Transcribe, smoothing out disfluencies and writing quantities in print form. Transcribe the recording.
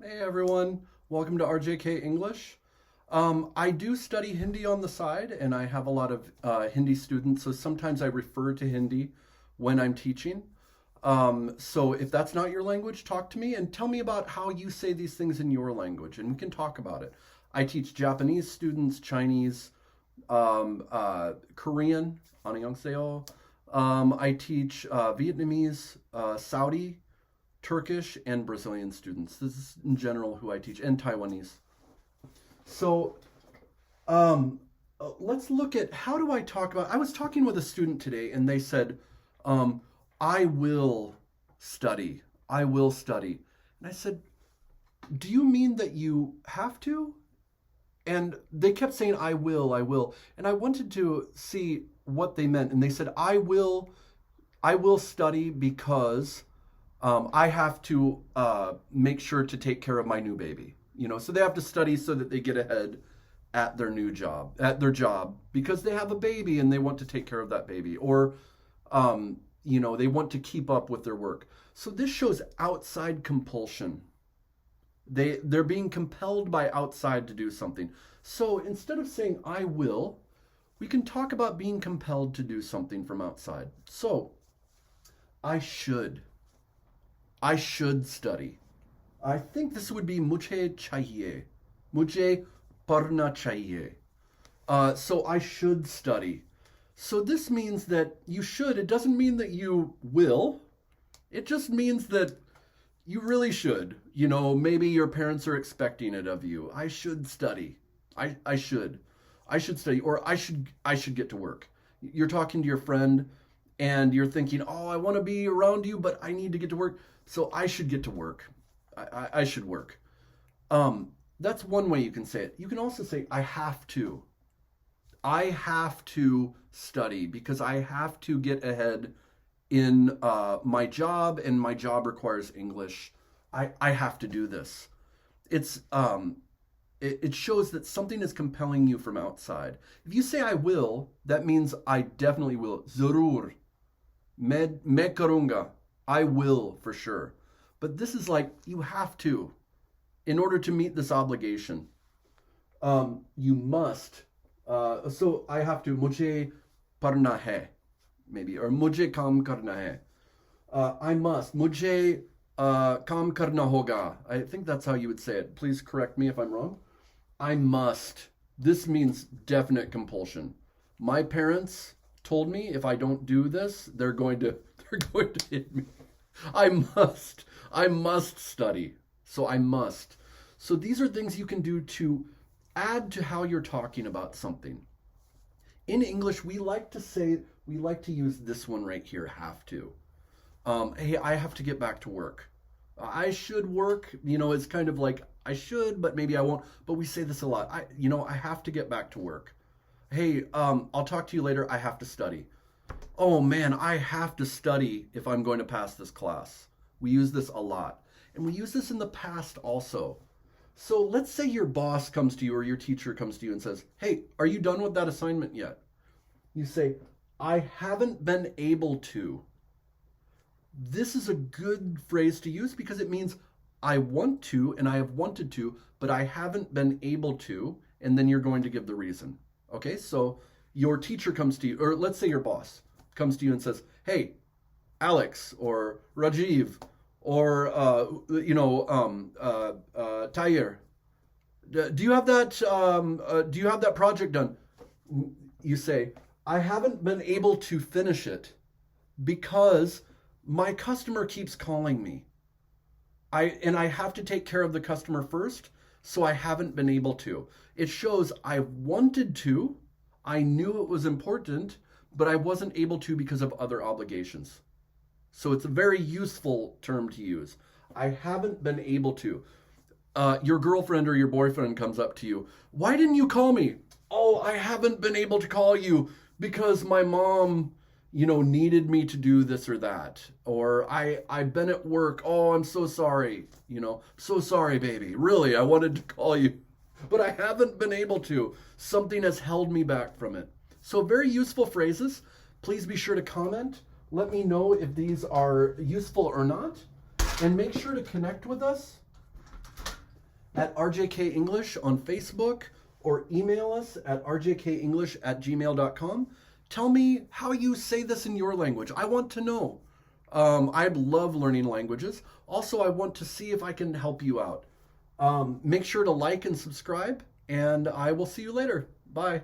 Hey everyone, welcome to RJK English. I do study Hindi on the side, and I have a lot of Hindi students, so sometimes I refer to Hindi when I'm teaching. So if that's not your language, talk to me and tell me about how you say these things in your language, and we can talk about it. I teach Japanese students, Chinese, Korean, annyeonghaseyo. I teach Vietnamese, Saudi, Turkish, and Brazilian students. This is in general who I teach, and Taiwanese. So let's look at how do I talk about. I was talking with a student today, and they said, um, "I will study. I will study." And I said, "Do you mean that you have to?" And they kept saying, "I will, I will." And I wanted to see what they meant, and they said, I will study because I have to make sure to take care of my new baby. So they have to study so that they get ahead at their job, because they have a baby and they want to take care of that baby, or they want to keep up with their work. So this shows outside compulsion. They're being compelled by outside to do something. So instead of saying I will, we can talk about being compelled to do something from outside. So I should. I should study. I think this would be mujhe chahiye. Mujhe parna chahiye. So I should study. So this means that you should. It doesn't mean that you will. It just means that you really should. Maybe your parents are expecting it of you. I should study. I should. I should study, or I should get to work. You're talking to your friend and you're thinking, "Oh, I want to be around you, but I need to get to work. So I should get to work. I should work." That's one way you can say it. You can also say, "I have to. I have to study because I have to get ahead in my job, and my job requires English. I have to do this." It shows that something is compelling you from outside. If you say "I will," that means I definitely will. Zarur. Me karunga. I will for sure. But this is like you have to in order to meet this obligation. You must. So I have to. Mujhe parna hai, maybe, or mujhe kam karna hai. I must. Mujhe kam karna hoga. I think that's how you would say it. Please correct me if I'm wrong. I must. This means definite compulsion. My parents told me if I don't do this, they're going to hit me. I must. I must study. So I must. So these are things you can do to add to how you're talking about something. In English, we like to use this one right here, have to. Hey, I have to get back to work. I should work. It's kind of like I should, but maybe I won't. But we say this a lot. I have to get back to work. Hey, I'll talk to you later. I have to study. Oh man, I have to study if I'm going to pass this class. We use this a lot. And we use this in the past also. So let's say your boss comes to you, or your teacher comes to you and says, "Hey, are you done with that assignment yet?" You say, "I haven't been able to." This is a good phrase to use because it means I want to and I have wanted to, but I haven't been able to, and then you're going to give the reason. Okay, so your teacher comes to you, or let's say your boss comes to you and says, "Hey, Alex or Rajiv or Tayer, do you have that project done?" You say, "I haven't been able to finish it because my customer keeps calling me. I have to take care of the customer first, so I haven't been able to." It shows I wanted to, I knew it was important, but I wasn't able to because of other obligations. So it's a very useful term to use. I haven't been able to. Your girlfriend or your boyfriend comes up to you. "Why didn't you call me?" "Oh, I haven't been able to call you because my mom needed me to do this or that. Or I've been at work. Oh, I'm so sorry. So sorry, baby. Really, I wanted to call you, but I haven't been able to. Something has held me back from it." So very useful phrases. Please be sure to comment. Let me know if these are useful or not. And make sure to connect with us at RJK English on Facebook or email us at rjkenglish@gmail.com. Tell me how you say this in your language. I want to know. I love learning languages. Also, I want to see if I can help you out. Make sure to like and subscribe, and I will see you later. Bye.